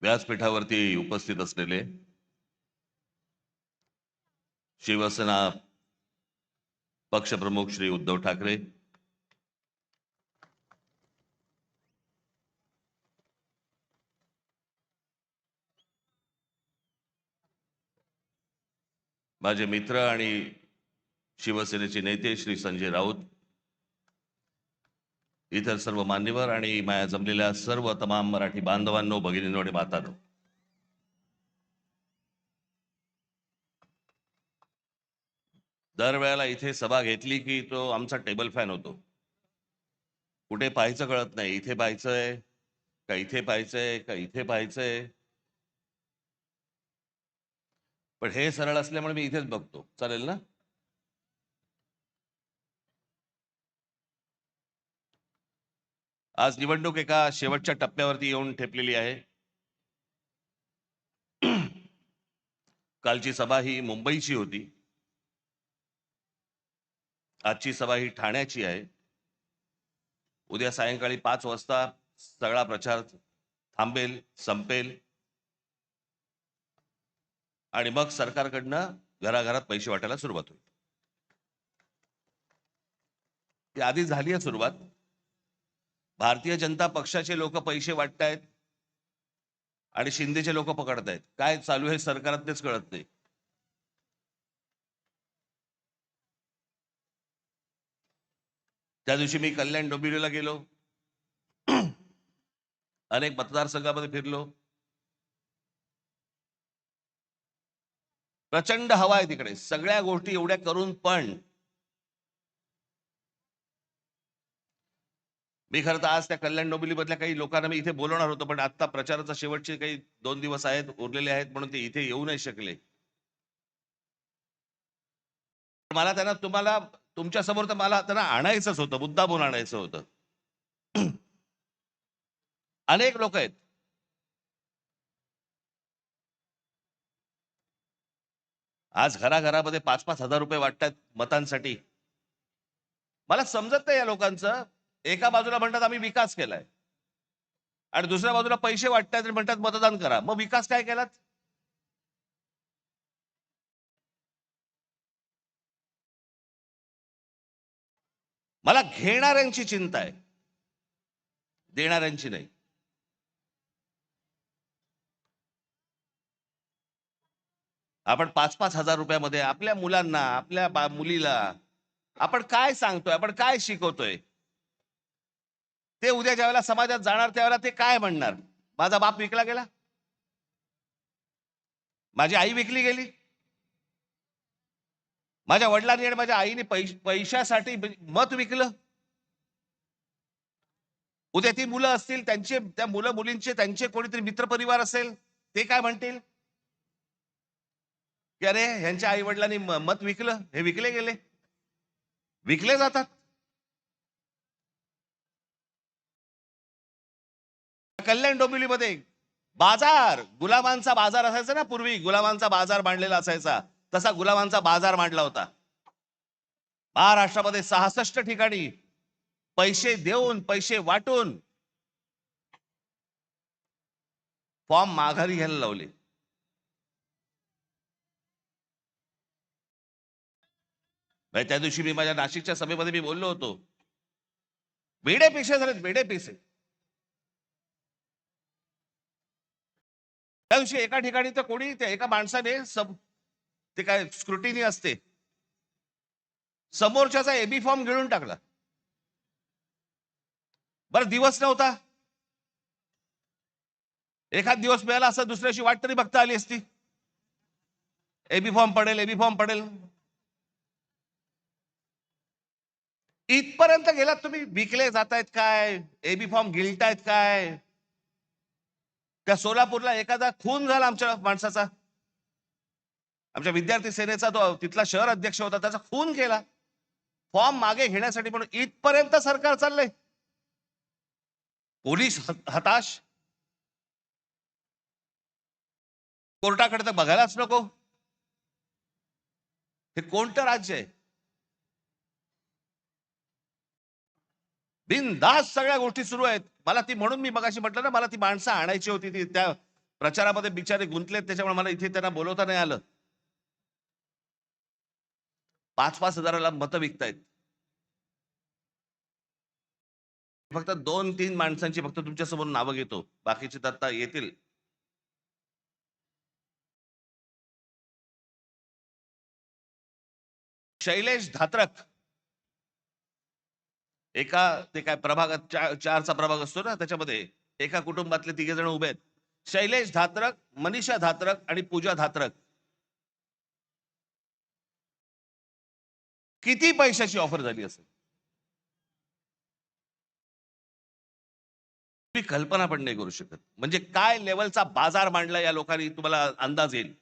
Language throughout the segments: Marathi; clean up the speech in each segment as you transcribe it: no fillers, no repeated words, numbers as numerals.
व्यासपीठावरती उपस्थित असलेले शिवसेना पक्षप्रमुख श्री उद्धव ठाकरे, माझे मित्र आणि शिवसेनेचे नेते श्री संजय राऊत, इतर सर्व मान्यवर आणि माझ्या जमलेल्या सर्व तमाम मराठी बांधवांनो, भगिनींनो आणि मातांनो, दरवेळेला इथे सभा घेतली की तो आमचा टेबल फॅन होतो. कुठे पाहायचं कळत नाही, इथे पाहायचंय का इथे पाहायचंय का इथे पाहायचंय. पण हे सरळ असल्यामुळे मी इथेच बघतो. चालेल ना? आज निवडणूक एका शेवटच्या टप्प्यावरती येऊन ठेपलेली आहे. कालची सभा ही मुंबईची होती, आजची सभा ही ठाण्याची आहे. उद्या सायंकाळी 5 वाजता सगळा प्रचार थांबेल, संपेल आणि मग सरकारकडनं घराघरात पैसे वाटायला सुरुवात होईल. ती आधी झाली आहे सुरुवात. भारतीय जनता पक्षाचे लोक पैसे वाटतायत आणि शिंदेचे लोक पकडतायत. काय चालू आहे सरकारात तेच कळत नाही. त्या दिवशी मी कल्याण डोंबिवलीला गेलो, अनेक मतदारसंघामध्ये फिरलो. प्रचंड हवा आहे तिकडे. सगळ्या गोष्टी एवढ्या करून पण मी खरं तर आज त्या कल्याण डोंबिवलीमधल्या काही लोकांना मी इथे बोलवणार होतो, पण आता प्रचाराचा शेवटचे काही 2 दिवस आहेत, उरलेले आहेत, म्हणून ते इथे येऊ नाही शकले. मला त्यांना तुम्हाला तुमच्या समोर तर मला त्यांना आणायचंच होतं, मुद्दामून आणायचं होतं. अनेक लोक आहेत. आज घराघरामध्ये 5-5 हजार रुपये वाटतात मतांसाठी. मला समजत नाही या लोकांचं. एका बाजूला म्हणतात आम्ही विकास केलाय आणि दुसऱ्या बाजूला पैसे वाटतात आणि म्हणतात मतदान करा. मग विकास काय केलात? मला घेणाऱ्यांची चिंता आहे, देणाऱ्यांची नाही. आपण 5-5 हजार रुपयामध्ये आपल्या मुलांना, आपल्या मुलीला आपण काय सांगतोय, आपण काय शिकवतोय? ते उद्या ज्यावेळेला समाजात जाणार त्यावेळेला ते काय म्हणणार? माझा बाप विकला गेला, माझी आई विकली गेली, माझ्या वडिलांनी आणि माझ्या आईने पैशासाठी मत विकलं. उद्या ती मुलं असतील, त्यांचे त्या मुलं मुलींचे त्यांचे कोणीतरी मित्रपरिवार असेल, ते काय म्हणतील की अरे ह्यांच्या आई वडिलांनी मत विकलं, हे विकले गेले. विकले जातात. कल्याण डोंबिवलीमध्ये बाजार, गुलामांचा बाजार असायचा ना पूर्वी, गुलामांचा बाजार मांडलेला असायचा, तसा गुलामांचा बाजार मांडला होता. महाराष्ट्रामध्ये 66 ठिकाणी पैसे देऊन, पैसे वाटून फॉर्म माघारी घ्यायला लावले. त्या दिवशी मी माझ्या नाशिकच्या सभेमध्ये मी बोललो होतो, वेडे पैसे झालेत, वेडे पैसे. त्या दिवशी एका ठिकाणी तर कोणी त्या एका माणसाने ते काय स्क्रुटिनी असते, समोरच्याचा एबी फॉर्म गिळून टाकला. बरं दिवस नव्हता, एखाद दिवस मिळाला असं दुसऱ्याशी वाट तरी बघता आली असती. एबी फॉर्म पडेल, एबी फॉर्म पडेल. इथपर्यंत गेलात तुम्ही. विकले जातायत काय, एबी फॉर्म गिळतायत काय. त्या सोलापूरला एखादा खून झाला आमच्या माणसाचा, आमच्या विद्यार्थी सेनेचा, तो तिथला शहर अध्यक्ष होता, त्याचा खून केला फॉर्म मागे घेण्यासाठी. म्हणून इथपर्यंत सरकार चाललंय. पोलीस हताश, कोर्टाकडे तर बघायलाच नको. हे कोणतं राज्य आहे? बिनधास्त सगळ्या गोष्टी सुरू आहेत. मला ती, म्हणून मी मगाशी म्हटलं ना, मला ती माणसं आणायची होती, ती त्या प्रचारामध्ये बिचारे गुंतलेत, त्याच्यामुळे मला इथे त्यांना बोलवता नाही आलं. 5-5 हजाराला मतं विकतायत. फक्त 2-3 माणसांची फक्त तुमच्या समोर नावं घेतो, बाकीचे तर आता येतील. शैलेश धात्रक, एका ते काय प्रभागात 4चा प्रभाग असतो ना, त्याच्यामध्ये एका कुटुंबातले 3 जण उभे आहेत. शैलेश धात्रक, मनीषा धात्रक आणि पूजा धात्रक. किती पैशाची ऑफर झाली असेल तुम्ही कल्पना पण नाही करू शकत. म्हणजे काय लेवलचा बाजार मांडला या लोकांनी, तुम्हाला अंदाज येईल.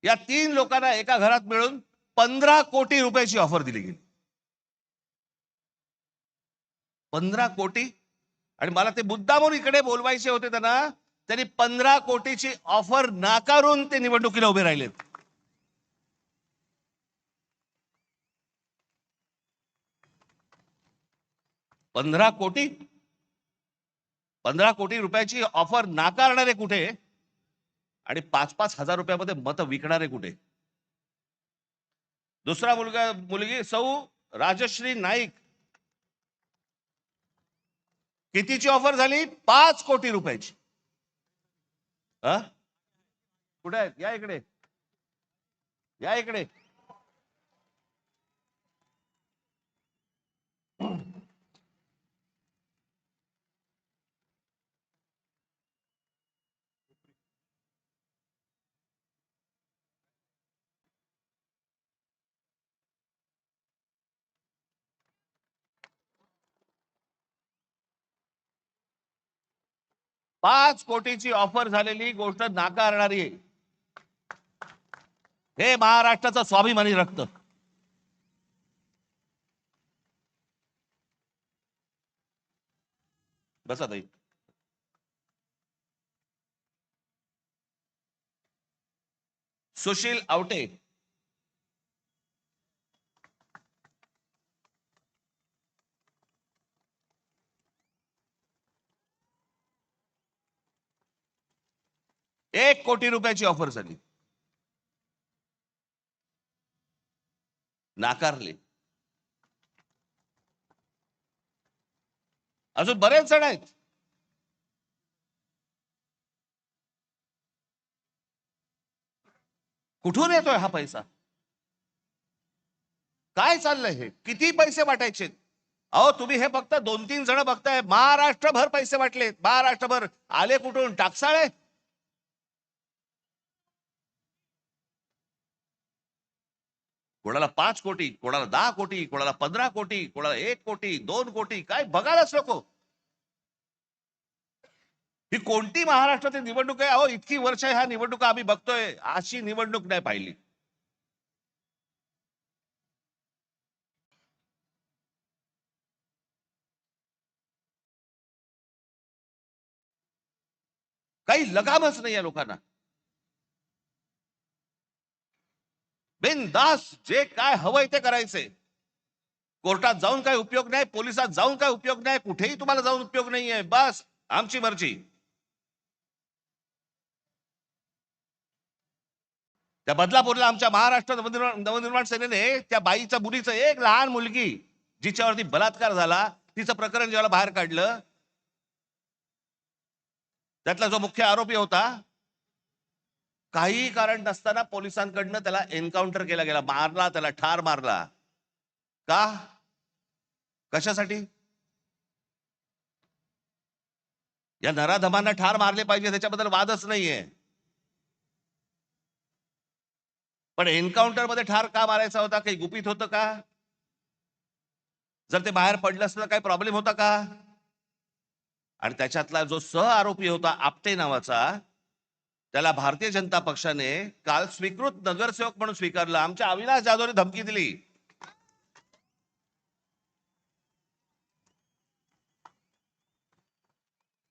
या 3 लोकांना एका घरात मिळून 15 कोटी रुपयाची ऑफर दिली गेली. 15 कोटी. आणि मला ते मुद्दामून इकडे बोलवायचे होते त्यांना, त्यांनी 15 कोटीची ऑफर नाकारून ते निवडणुकीला उभे राहिलेत. पंधरा कोटी 15 कोटी रुपयाची ऑफर नाकारणारे कुठे आणि 5-5 हजार रुपयामध्ये मत विकणारे कुठे. दुसरा मुलगी सौ राजश्री नाईक, कितीची ऑफर झाली? 5 कोटी रुपयाची. कुठे आहेत? या इकडे, या इकडे. पाच कोटीची ऑफर झालेली गोष्ट नाकारणारी आहे. हे महाराष्ट्राचं स्वाभिमानी रक्त. बसा ताई. सुशील आवटे, एक कोटी रुपयाची ऑफर झाली, नाकारले. अजून बरेच जण आहेत. कुठून येतोय हा पैसा? काय चाललंय हे? किती पैसे वाटायचे? अहो तुम्ही हे फक्त 2-3 जण बघताय, महाराष्ट्रभर पैसे वाटले. महाराष्ट्रभर आले कुठून? टाकसाळे. कोणाला 5 कोटी, कोणाला 10 कोटी, कोणाला 15 कोटी, कोणाला 1 कोटी, 2 कोटी. काय बघायलाच नको. ही कोणती महाराष्ट्रातील निवडणूक आहे? अहो इतकी वर्ष ह्या निवडणुका आम्ही बघतोय, अशी निवडणूक नाही पाहिली. काही लगामच नाही या लोकांना. बिनधास्त जे काय हवंय ते करायचंय. कोर्टात जाऊन काय उपयोग नाही, पोलिसात जाऊन काय उपयोग नाही, कुठेही तुम्हाला जाऊन उपयोग नाहीये. बस आमची मर्जी. त्या बदलापूरला आमच्या महाराष्ट्र नवनिर्माण सेनेने त्या बाईच्या मुलीचं, एक लहान मुलगी जिच्यावरती बलात्कार झाला, तिचं प्रकरण जेव्हा बाहेर काढलं, त्यातला जो मुख्य आरोपी होता, काही कारण नसताना पोलिसांकडनं त्याला एन्काउंटर केला गेला, मारला, त्याला ठार मारला. का? कशासाठी? या नराधमांना ठार मारले पाहिजे, त्याच्याबद्दल वादच नाहीये. पण एन्काउंटर मध्ये ठार का मारायचा होता? काही गुपित होतं का? जर ते बाहेर पडलं असतं काही प्रॉब्लेम होता का? आणि त्याच्यातला जो सह आरोपी होता आपटे नावाचा, त्याला भारतीय जनता पक्षाने काल स्वीकृत नगरसेवक म्हणून स्वीकारलं. आमच्या अविनाश जाधवने धमकी दिली.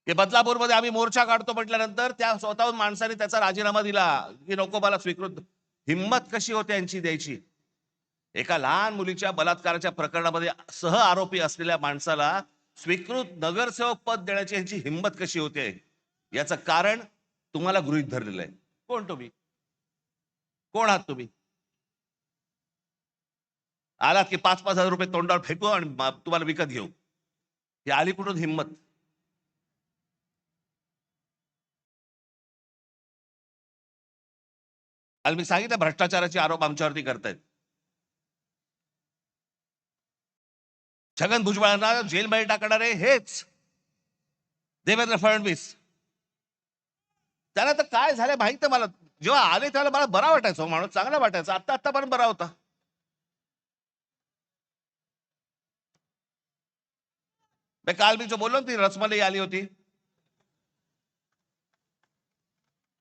की बदलापूरमध्ये आम्ही मोर्चा काढतो म्हटल्यानंतर त्या स्वतःहून माणसाने त्याचा राजीनामा दिला की नको मला स्वीकृत. हिम्मत कशी होते यांची द्यायची? एका लहान मुलीच्या बलात्काराच्या प्रकरणामध्ये सह आरोपी असलेल्या माणसाला स्वीकृत नगरसेवक पद देण्याची यांची हिम्मत कशी होते? याचं कारण तुम्हाला गृहीत धरलेलं आहे. कोण तुम्ही? कोण आहात तुम्ही? आलात की 5,000 रुपये तोंडावर फेकू आणि तुम्हाला विकत घेऊ. ही आली कुठून हिंमत? काल मी सांगितलं भ्रष्टाचाराचे आरोप आमच्यावरती करतायत. छगन भुजबळांना जेलमध्ये टाकणारे हेच देवेंद्र फडणवीस. त्याला तर काय झालं माहित मला. जेव्हा आले त्याला मला बरा वाटायचा, माणूस चांगला वाटायचा. आतापर्यंत बरा होता. काल मी जो बोललो ती रसमलाई आली होती,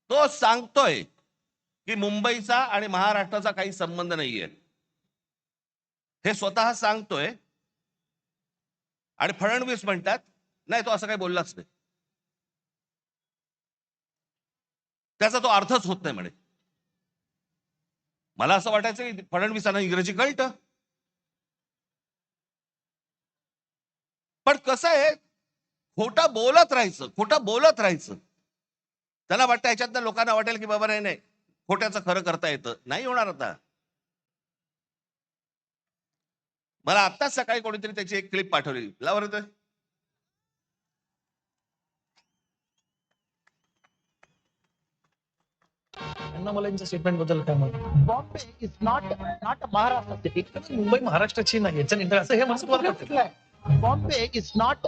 तो सांगतोय की मुंबईचा आणि महाराष्ट्राचा काही संबंध नाहीये, हे स्वतः सांगतोय. आणि फडणवीस म्हणतात नाही, तो असं काही बोललाच नाही, त्याचा तो अर्थच होत नाही म्हणे. मला असं वाटायचं की फडणवीसांना इंग्रजी कळतं. पण कसं आहे, खोटं बोलत राहायचं, खोटं बोलत राहायचं. त्याला वाटतं ह्याच्यातनं लोकांना वाटेल की बाबा नाही, खोट्याचं खरं करता येतं. नाही होणार. आता मला आत्ताच सकाळी कोणीतरी त्याची एक क्लिप पाठवली. लावर मला यांच्या स्टेटमेंट बद्दल काय मत? Bombay is not a Maharashtra city. Mumbai महाराष्ट्राची नाही, याच्या निंदा असं हे म्हणून तुम्हाला वाटतं? Bombay is not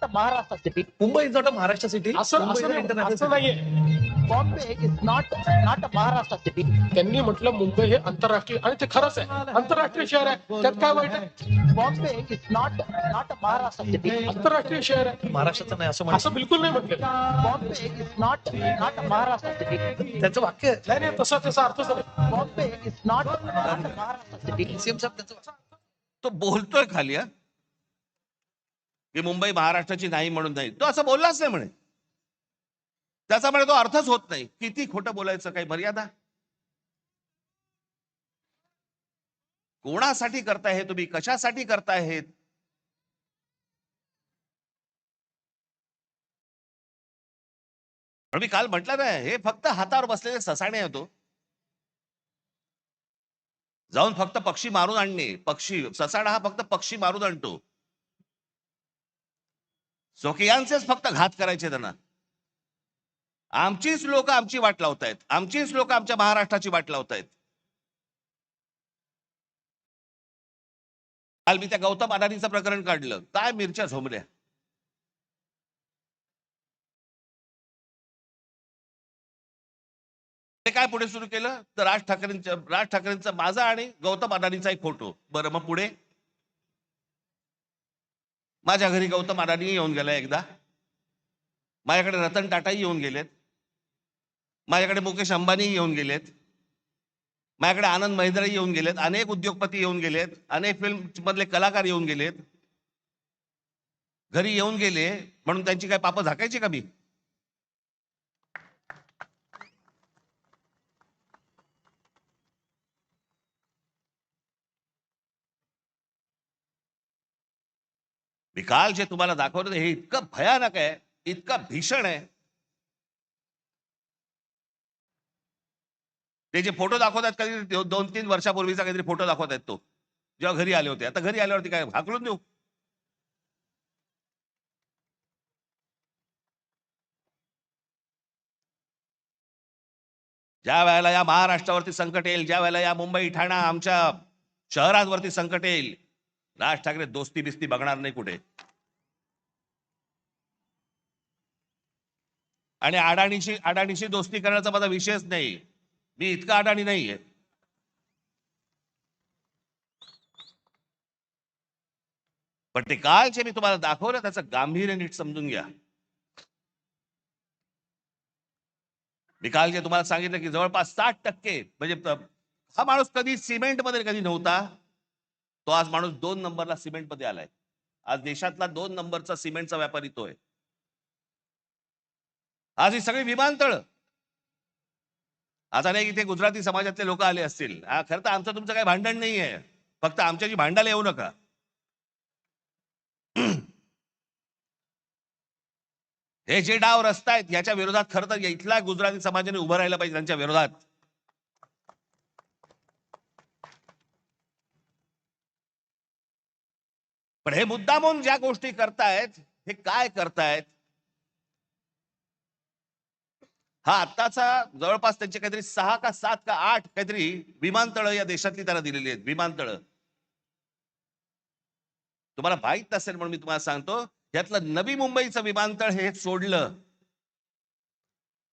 a Maharashtra city. Mumbai is not a Maharashtra city. असं नाहीये. Bombay is not a Maharashtra city. त्यांनी म्हटलं मुंबई हे आंतरराष्ट्रीय, आणि ते खरंच आहे, आंतरराष्ट्रीय शहर आहे. त्यात काय वाईट आहे? Bombay is not a Maharashtra city. आंतरराष्ट्रीय शहर आहे, महाराष्ट्राचं नाही असं असं बिलकुल नाही म्हटलं. Bombay is not a Maharashtra city. त्याचं वाक्य आहे. नाही नाही, तसा त्याचा अर्थ झाला. Bombay is not a Maharashtra city. CM साहेब त्याचं तो बोलतोय खाली की मुंबई महाराष्ट्राची नाही म्हणून नाही. तो असं बोललाच नाही म्हणे. त्याचा म्हणे तो अर्थच होत नाही. किती खोटं बोलायचं, काही मर्यादा? कोणासाठी करताय हे तुम्ही? कशासाठी करताय हे? पण मी काल म्हटलं ना, हे फक्त हातावर बसलेले ससाणे होतो. जाऊन फक्त पक्षी मारून आणणे. पक्षी, ससाणा हा फक्त पक्षी मारून आणतो. स्वकीयांचेच फक्त घात करायचे त्यांना. आमचीच लोक आमची वाट लावतायत, आमचीच लोक आमच्या महाराष्ट्राची वाट लावतायत. काल मी त्या गौतम अडाणीचं प्रकरण काढलं. काय मिरच्या झोमल्या. ते काय पुढे सुरू केलं तर राज ठाकरेंचा माझा आणि गौतम अडाणीचा एक फोटो. बरं, मग पुढे माझ्या घरी गौतम अडाणी येऊन गेला एकदा. माझ्याकडे रतन टाटाही येऊन गेलेत. माझ्याकडे मुकेश अंबानी येऊन गेलेत. माझ्याकडे आनंद महिंद्राही येऊन गेलेत. अनेक उद्योगपती येऊन गेलेत. अनेक फिल्म मधले कलाकार येऊन गेलेत. घरी येऊन गेले म्हणून त्यांची काय पापं झाकायची का मी? काल जे तुम्हाला दाखवलं हे इतकं भयानक आहे, इतकं भीषण आहे. ते जे फोटो दाखवतात, कधी 2-3 वर्षापूर्वीचा काहीतरी फोटो दाखवतात, तो जेव्हा घरी आले होते. आता घरी आल्यावरती काय हाकलून देऊ? ज्या वेळेला या महाराष्ट्रावरती संकट येईल, ज्या वेळेला या मुंबई ठाणा आमच्या शहरांवरती संकट येईल, राज ठाकरे दोस्ती बिस्ती बघणार नाही कुठे. आणि अडाणीशी दोस्ती करण्याचा माझा विषयच नाही. मी इतका अडाणी नाहीये. पण ते कालचे मी तुम्हाला दाखवलं, त्याचं गांभीर्य नीट समजून घ्या. मी काल जे तुम्हाला सांगितलं की जवळपास 60% म्हणजे हा माणूस कधी सिमेंटमध्ये कधी नव्हता, तो आज माणूस 2 नंबरला सिमेंटमध्ये आलाय. आज देशातला 2 नंबरचा सिमेंटचा व्यापारी तो आहे. आज ही सगळी विमानतळ, आता नाही इथे गुजराती समाजातले लोक आले असतील. खरं तर आमचं तुमचं काही भांडण नाहीये, फक्त आमच्याशी भांडायला येऊ नका. हे जे डाव रचतायत याच्या विरोधात खरं तर इथला गुजराती समाजाने उभं राहिलं पाहिजे त्यांच्या विरोधात. पण हे मुद्दामून ज्या गोष्टी करतायत हे काय करतायत, हा आत्ताचा जवळपास त्यांचे काहीतरी 6 का 7 का 8 काहीतरी विमानतळ या देशातली त्याला दिलेली आहेत. विमानतळ तुम्हाला माहित नसेल म्हणून मी तुम्हाला सांगतो, यातलं नवी मुंबईचं विमानतळ हे सोडलं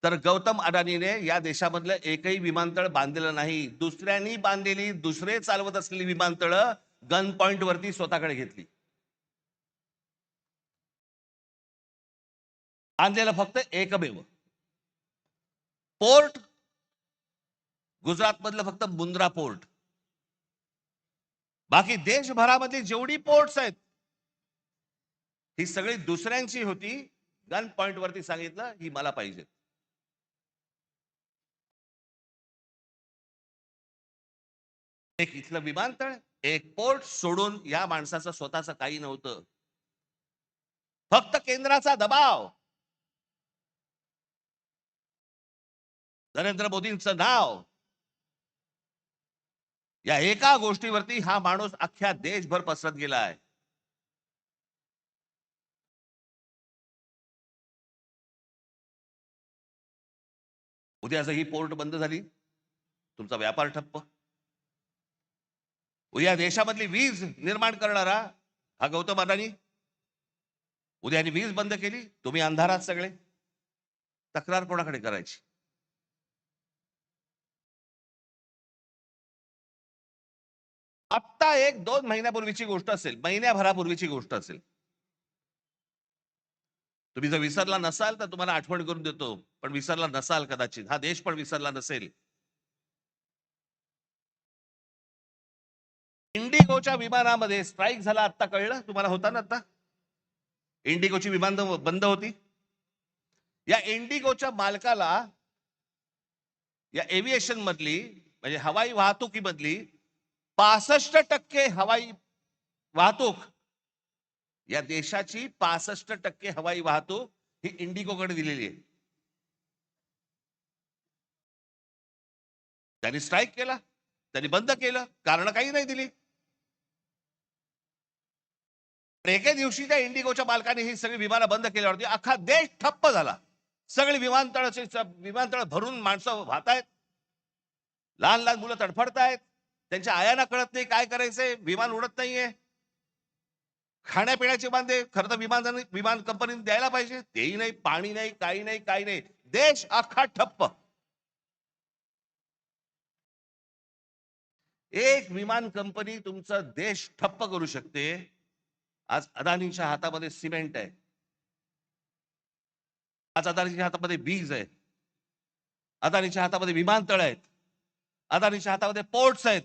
तर गौतम अडानीने या देशामधलं एकही विमानतळ बांधलेलं नाही. दुसऱ्यांनी बांधलेली, दुसरे चालवत असलेली विमानतळ गन पॉइंट वरती स्वतःकडे घेतली. बांधलेलं फक्त एकमेव पोर्ट गुजरात मधलं फक्त मुंद्रा पोर्ट. बाकी देशभरामधली जेवढी पोर्ट्स आहेत ही सगळी दुसऱ्यांची होती. गन पॉइंट वरती सांगितलं ही मला पाहिजे. एक इथलं विमानतळ, एक पोर्ट सोडून या माणसाचं स्वतःचं काही नव्हतं. फक्त केंद्राचा दबाव, नरेंद्र मोदींचं नाव, या एका गोष्टीवरती हा माणूस अख्ख्या देशभर पसरत गेला आहे. उद्या जर ही पोर्ट बंद झाली, तुमचा व्यापार ठप्प. उद्या देशामधली वीज निर्माण करणारा हा गौतम अदानी, उद्याने वीज बंद केली, तुम्ही अंधारात सगळे. तक्रार कोणाकडे करायची? आत्ता 1-2 महिन्यापूर्वीची गोष्ट असेल, महिन्याभरापूर्वीची गोष्ट असेल. तुम्ही जर विसरला नसाल तर तुम्हाला आठवण करून देतो, पण विसरला नसाल कदाचित, हा देश पण विसरला नसेल. इंडिगोच्या विमानामध्ये स्ट्राईक झाला, आता कळलं तुम्हाला? होता ना आता इंडिगोची विमान बंद होती. या इंडिगोच्या मालकाला या एव्हिएशन मधली म्हणजे हवाई वाहतुकीमधली 65% हवाई वाहतूक, या देशाची 65% हवाई वाहतूक ही इंडिगोकडे दिलेली आहे. त्यांनी स्ट्राईक केला, त्यांनी बंद केलं, कारण काही नाही दिली. एके दिवशी त्या इंडिगोच्या मालकाने ही सगळी विमानं बंद केल्यावरती अख्खा देश ठप्प झाला. सगळी विमानतळ भरून माणसं वाहतायत, लहान लहान मुलं तडफडतायत, त्यांच्या आयांना कळत नाही काय करायचंय, विमान उडत नाहीये. खाण्यापिण्याचे बांधे खरं तर विमान कंपनीने द्यायला पाहिजे, तेही नाही, पाणी नाही, काही नाही, काही नाही. देश अख्खा ठप्प. एक विमान कंपनी तुमचा देश ठप्प करू शकते. आज अदानीच्या हातामध्ये सिमेंट आहे, आज अदानीच्या हातामध्ये वीज आहे, अदानीच्या हातामध्ये विमानतळ आहेत, अदानीच्या हातामध्ये पोर्ट्स आहेत.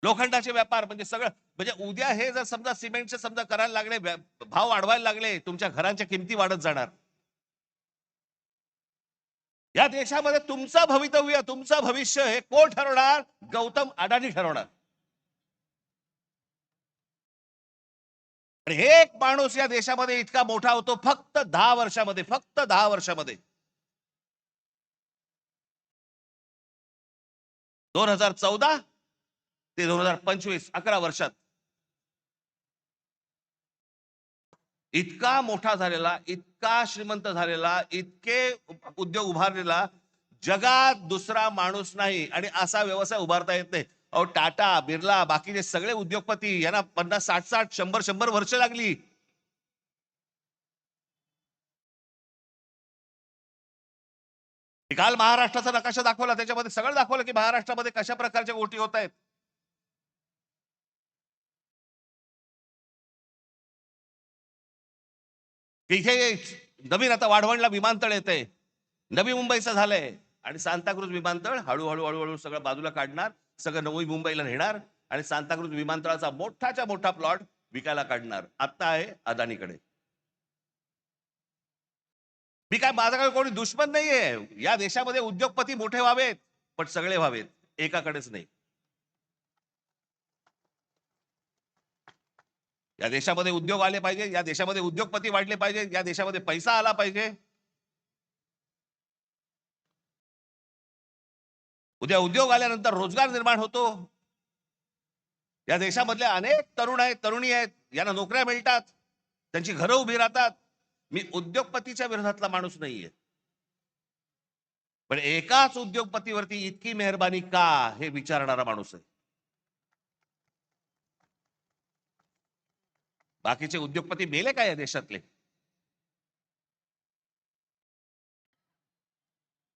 लोखंडाचे व्यापार म्हणजे सगळं. म्हणजे उद्या हे जर समजा सिमेंटचे समजा करायला लागले, भाव वाढवायला लागले, तुमच्या घरांच्या किमती वाढत जाणार. या देशामध्ये तुमचं भवितव्य, तुमचं भविष्य हे कोण ठरवणार? गौतम अडानी ठरवणार. हे एक माणूस या देशामध्ये इतका मोठा होतो फक्त 10 वर्षामध्ये, फक्त 10 वर्षामध्ये. 2014 ते 2025 11 वर्षात इतका मोठा झालेला, इतका श्रीमंत झालेला, इतके उद्योग उभारलेला जगात दुसरा माणूस नाही. आणि असा व्यवसाय उभारता येत नाही. अहो टाटा, बिर्ला, बाकीचे सगळे उद्योगपती यांना 50, 60, 100 वर्ष लागली. काल महाराष्ट्राचा नकाशा दाखवला, त्याच्यामध्ये सगळं दाखवलं की महाराष्ट्रामध्ये कशा प्रकारच्या गोष्टी होत आहेत. इथे नवीन आता वाढवणला विमानतळ येतंय, नवी मुंबईचं झालंय, आणि सांताक्रूज विमानतळ हळूहळू हळूहळू सगळं बाजूला काढणार, सगळं नवी मुंबईला नेणार आणि सांताक्रूज विमानतळाचा मोठाच्या मोठा प्लॉट विकायला काढणार. आता आहे अदानीकडे. मी काय, माझा काही कोणी दुश्मन नाहीये. या देशामध्ये उद्योगपती मोठे व्हावेत, पण सगळे व्हावेत, एकाकडेच नाही. या देशामध्ये उद्योग आले पाहिजे, या देशामध्ये उद्योगपती वाढले पाहिजे, या देशामध्ये पैसा आला पाहिजे. उद्या उद्योग आल्यानंतर रोजगार निर्माण होतो. या देशामधले अनेक तरुण आहेत, तरुणी आहेत, यांना नोकऱ्या मिळतात, त्यांची घरं उभी राहतात. मी उद्योगपतीच्या विरोधातला माणूस नाहीये, पण एकाच उद्योगपतीवरती इतकी मेहरबानी का हे विचारणारा माणूस आहे. बाकीचे उद्योगपती मेले का या देशातले?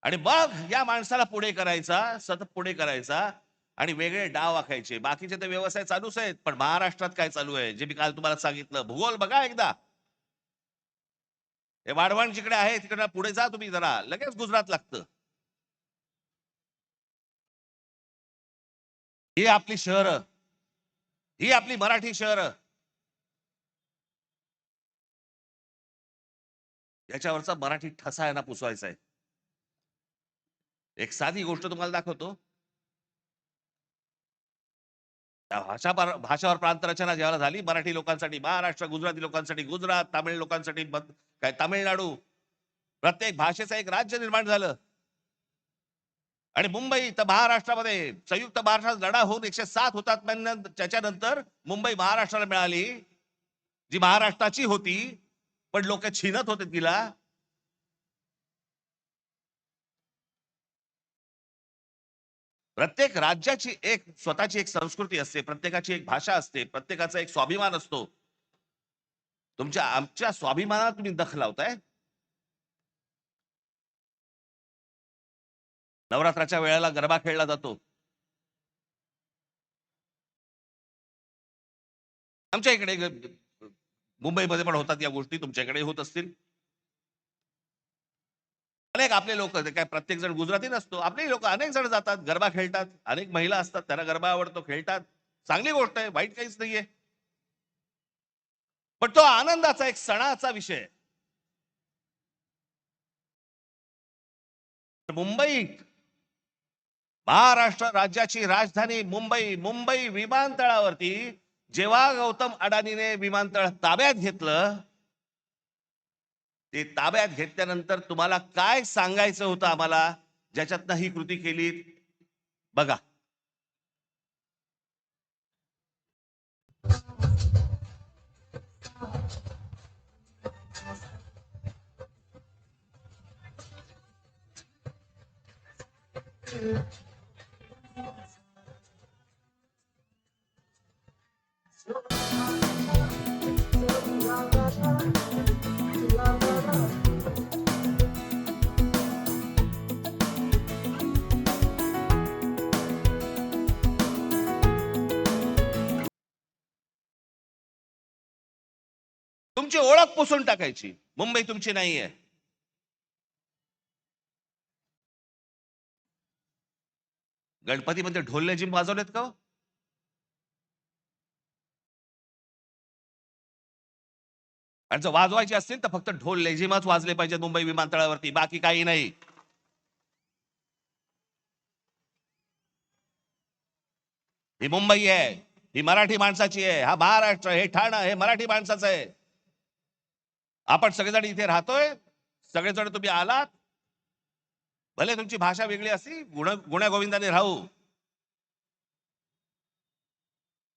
आणि मग या माणसाला पुढे करायचा, सतत पुढे करायचा आणि वेगळे डाव आखायचे. बाकीचे तर व्यवसाय चालूच आहेत, पण महाराष्ट्रात काय चालू आहे जे मी काल तुम्हाला सांगितलं. भूगोल बघा एकदा. हे वाढवण जिकडे आहे तिकडे पुढे जा तुम्ही जरा, लगेच गुजरात लागतं. ही आपली शहरं, ही आपली मराठी शहरं, याच्यावरचा मराठी ठसा यांना पुसवायचा आहे. एक साधी गोष्ट तुम्हाला दाखवतो. भाषावर प्रांतरचना जेव्हा झाली मराठी लोकांसाठी महाराष्ट्र, गुजराती लोकांसाठी गुजरात, तामिळ लोकांसाठी काय तामिळनाडू, प्रत्येक भाषेचं एक राज्य निर्माण झालं. आणि मुंबई तर महाराष्ट्रामध्ये संयुक्त महाराष्ट्रात लढा होऊन 107 हुतात्म्यांना त्याच्यानंतर मुंबई महाराष्ट्राला मिळाली, जी महाराष्ट्राची होती, पण लोक छीनत होते तिला. प्रत्येक राज्याची एक स्वतःची एक संस्कृती असते, प्रत्येकाची एक भाषा असते, प्रत्येकाचा एक स्वाभिमान असतो. तुमच्या आमच्या स्वाभिमानाला तुम्ही दख लावताय. नवरात्राच्या वेळेला गरबा खेळला जातो. आमच्या इकडे मुंबईमध्ये पण होतात या गोष्टी, तुमच्याकडे होत असतील. अनेक आपले लोक, काय प्रत्येक जण गुजराती नसतो, आपले लोक अनेक जण जातात, गरबा खेळतात. अनेक महिला असतात, त्यांना गरबा आवडतो, खेळतात. चांगली गोष्ट आहे, वाईट काहीच नाहीये. पण तो आनंदाचा एक सणाचा विषय. मुंबईत, महाराष्ट्र राज्याची राजधानी मुंबई विमानतळावरती जेव्हा गौतम अडाणीने विमानतळ ताब्यात घेतलं, ते ताब्यात घेतल्यानंतर तुम्हाला काय सांगायचं होतं आम्हाला, ज्याच्यातनं ही कृती केली बघा. तुमची ओळख पुसून टाकायची. मुंबई तुमची नाहीये. गणपतीमध्ये ढोल लेझिम वाजवलेत का? आणि जर वाजवायचे असतील तर फक्त ढोल लेझिमच वाजले पाहिजेत मुंबई विमानतळावरती, बाकी काही नाही. ही मुंबई आहे, ही मराठी माणसाची आहे. हा महाराष्ट्र, हे ठाणं, हे मराठी माणसाचं आहे. आपण सगळेजण इथे राहतोय, सगळेजण तुम्ही आलात, भले तुमची भाषा वेगळी असली, गुण्यागोविंदाने राहू,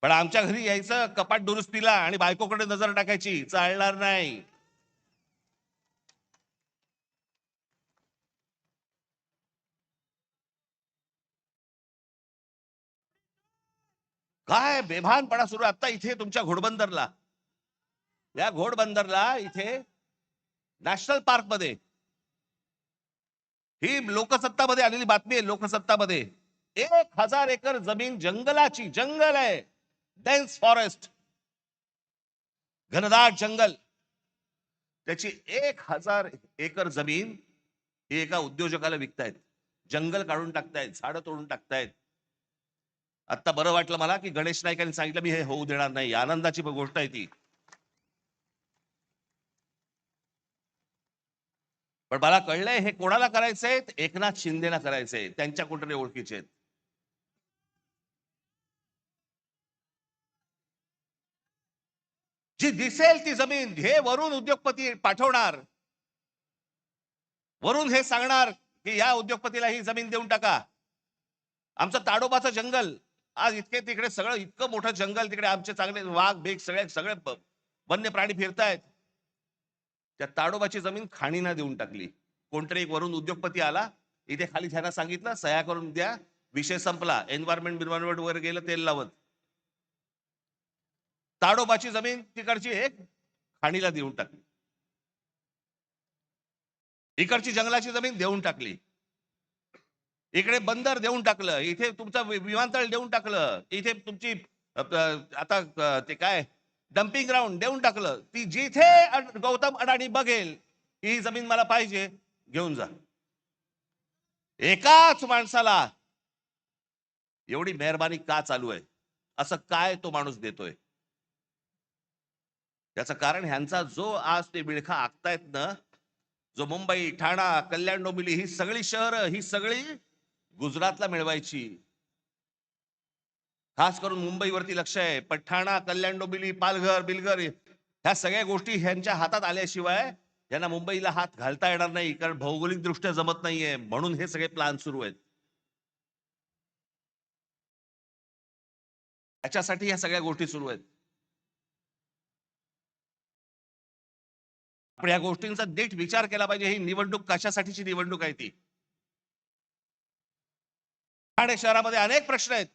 पण आमच्या घरी यायचं कपाट दुरुस्तीला आणि बायकोकडे नजर टाकायची चालणार नाही. काय बेभानपणा सुरू आता इथे तुमच्या घोडबंदरला. या घोडबंदरला इथे नॅशनल पार्क मध्ये, ही लोकसत्तामध्ये आलेली बातमी आहे. लोकसत्तामध्ये 1000 एकर जमीन जंगलाची, जंगल आहे, डेन्स फॉरेस्ट, घनदाट जंगल, त्याची 1000 एकर जमीन ही एका उद्योजकाला विकतायत. जंगल काढून टाकतायत, झाडं तोडून टाकतायत. आता बरं वाटलं मला की गणेश नाईकांनी सांगितलं मी हे होऊ देणार नाही. आनंदाची गोष्ट आहे ती. पण मला कळलंय हे कोणाला करायचंय, एकनाथ शिंदेना करायचंय. त्यांच्या कुठे ओळखीचे आहेत. जी दिसेल ती जमीन हे वरून उद्योगपती पाठवणार, वरून हे सांगणार की या उद्योगपतीला ही जमीन देऊन टाका. आमचं ताडोबाचं जंगल आज इतके तिकडे सगळं इतकं मोठं जंगल, तिकडे आमचे चांगले वाघ बेग सगळे सगळे वन्य प्राणी फिरतायत. त्या ताडोबाची जमीन खाणींना देऊन टाकली. कोणतरी एक वरून उद्योगपती आला, इथे खाली त्यांना सांगितलं सह्या करून द्या, विषय संपला. एन्व्हायरमेंट वगैरे गेलं तेल लावत. ताडोबाची जमीन तिकडची एक खाणीला देऊन टाकली, इकडची जंगलाची जमीन देऊन टाकली, इकडे बंदर देऊन टाकलं, इथे तुमचं विमानतळ देऊन टाकलं, इथे तुमची आता ते काय डम्पिंग ग्राउंड देऊन टाकलं. ती जिथे गौतम अडाणी बघेल ही जमीन मला पाहिजे, घेऊन जा. एकाच माणसाला एवढी मेहरबानी का चालू आहे? असं काय तो माणूस देतोय? त्याचं कारण ह्यांचा जो आज ते विळखा आखतायत ना, जो मुंबई, ठाणा, कल्याण, डोंबिवली ही सगळी शहरं ही सगळी गुजरातला मिळवायची. खास करून मुंबईवरती लक्ष आहे, पण ठाणा, कल्याण, डोंबिवली, पालघर, बिलघर ह्या सगळ्या गोष्टी ह्यांच्या हातात आल्याशिवाय यांना मुंबईला हात घालता येणार नाही, कारण भौगोलिक दृष्ट्या जमत नाहीये. म्हणून हे सगळे प्लान सुरू आहेत. त्याच्यासाठी ह्या सगळ्या गोष्टी सुरू आहेत. आपण या गोष्टींचा नीट विचार केला पाहिजे. ही निवडणूक कशासाठीची निवडणूक आहे ती? ठाणे शहरामध्ये अनेक प्रश्न आहेत.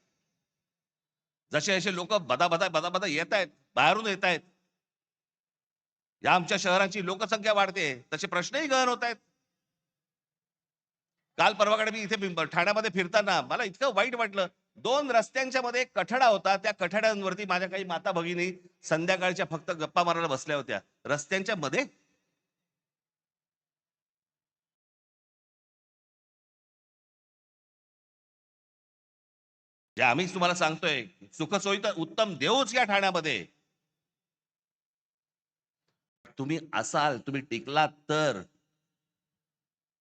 जसे असे लोक बदा येत आहेत, बाहेरून येत आहेत. या आमच्या शहराची लोकसंख्या वाढते, तसे प्रश्नही गहन होत आहेत. काल परवाकडे मी इथे ठाण्यामध्ये फिरताना मला इतकं वाईट वाटलं. 2 रस्त्यांच्या मध्ये एक कठडा होता. त्या कठड्यांवरती माझ्या काही माता भगिनी संध्याकाळच्या फक्त गप्पा मारायला बसल्या होत्या रस्त्यांच्या मध्ये. जे आम्हीच तुम्हाला सांगतोय, सुखसोयी तर उत्तम देऊच या ठाण्यामध्ये. तुम्ही असाल, तुम्ही टिकलात तर,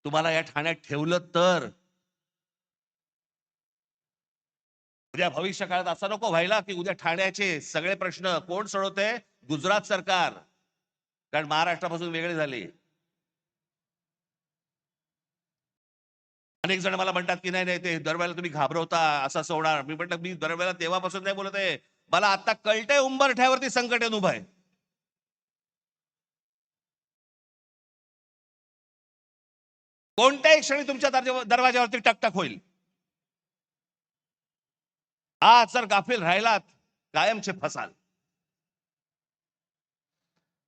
तुम्हाला या ठाण्यात ठेवलं तर, उद्या भविष्य काळात असं नको व्हायला की उद्या ठाण्याचे सगळे प्रश्न कोण सोडवते? गुजरात सरकार. कारण महाराष्ट्रापासून वेगळे झाले. अनेक जण मला म्हणतात की नाही नाही ते दरवेळेला तुम्ही घाबरवता, असं होणार. मी म्हटलं मी दरवेळेला तेव्हापासून नाही बोलत आहे, मला आता कळतंय उंबरठ्यावरती संकट येऊन उभं आहे. कोणत्याही क्षणी तुमच्या दरवाज्यावरती टकटक होईल. आज जर गाफील राहिलात कायमचे फसाल.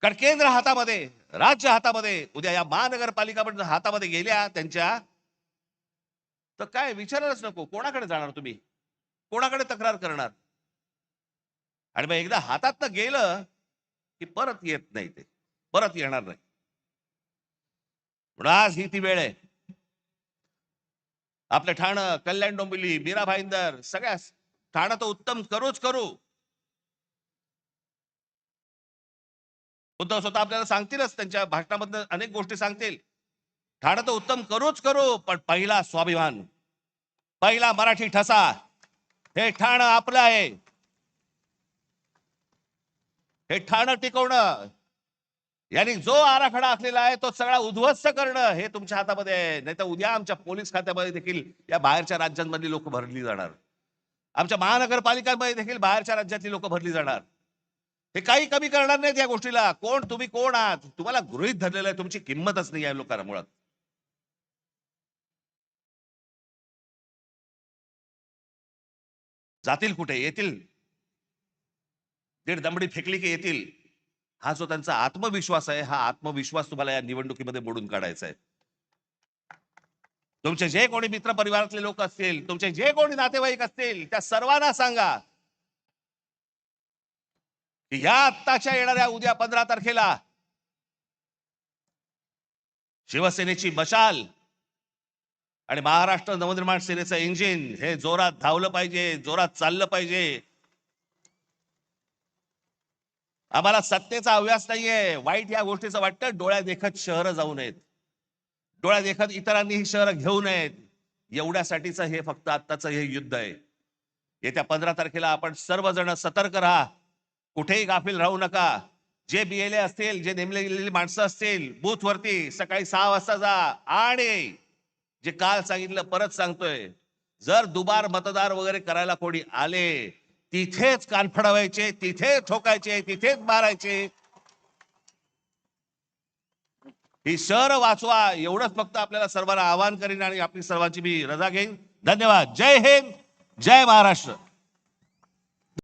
कारण केंद्र हातामध्ये, राज्य हातामध्ये, उद्या या महानगरपालिका पण हातामध्ये गेल्या त्यांच्या, तर काय विचारायलाच नको. कोणाकडे जाणार तुम्ही? कोणाकडे तक्रार करणार? आणि मग एकदा हातात गेलं की परत येत नाही, ते परत येणार नाही. म्हणून आज ही ती वेळ आहे. आपलं ठाणं, कल्याण, डोंबिवली, मीरा भाईंदर सगळ्या ठाणं तर उत्तम करूच करू. उद्धव स्वतः आपल्याला सांगतीलच, त्यांच्या भाषणामधून अनेक गोष्टी सांगतील. ठाणं तर उत्तम करूच करू, पण पहिला स्वाभिमान, पहिला मराठी ठसा, हे ठाणं आपलं आहे. हे ठाणं टिकवणं, यांनी जो आराखडा आखलेला आहे तो सगळा उद्ध्वस्त करणं हे तुमच्या हातामध्ये आहे. नाही तर उद्या आमच्या पोलीस खात्यामध्ये देखील या बाहेरच्या राज्यांमधली लोक भरली जाणार. आमच्या महानगरपालिकांमध्ये देखील बाहेरच्या राज्यातली लोक भरली जाणार. हे काही कमी करणार नाहीत या गोष्टीला. कोण तुम्ही, कोण आहात? तुम्हाला गृहीत धरलेलं आहे, तुमची किंमतच नाही या लोकांना मुळात. जातील कुठे? येतील. 1.5 दमडी फेकली की येतील. हा जो त्यांचा आत्मविश्वास आहे, हा आत्मविश्वास तुम्हाला या निवडणुकीमध्ये मोडून काढायचा आहे. तुमचे जे कोणी मित्र परिवारातले लोक असतील, तुमचे जे कोणी नातेवाईक असतील, त्या सर्वांना सांगा की ह्या आत्ताच्या येणाऱ्या उद्या 15 तारखेला शिवसेनेची मशाल आणि महाराष्ट्र नवनिर्माण सेनेचं इंजिन हे जोरात धावलं पाहिजे, जोरात चाललं पाहिजे. आम्हाला सत्तेचा अभ्यास नाहीये. वाईट या गोष्टीचं वाटतं, डोळ्या देखत शहरं जाऊ नयेत, डोळ्या देखत इतरांनी ही शहरं घेऊ नयेत. एवढ्यासाठीचं हे फक्त आत्ताचं हे युद्ध आहे. येत्या 15 तारखेला आपण सर्वजण सतर्क राहा, कुठेही गाफील राहू नका. जे BLA असतील, जे नेमले गेलेली माणसं असतील, बूथवरती सकाळी 6 वाजता जा. आणि जे काल सांगितलं परत सांगतोय, जर दुबार मतदार वगैरे करायला कोणी आले, तिथेच कान फडवायचे, तिथेच ठोकायचे, तिथेच मारायचे. ही शहर वाचवा, एवढंच फक्त आपल्याला सर्वांना आवाहन करीन आणि आपली सर्वांची मी रजा घेईन. धन्यवाद. जय हिंद, जय महाराष्ट्र.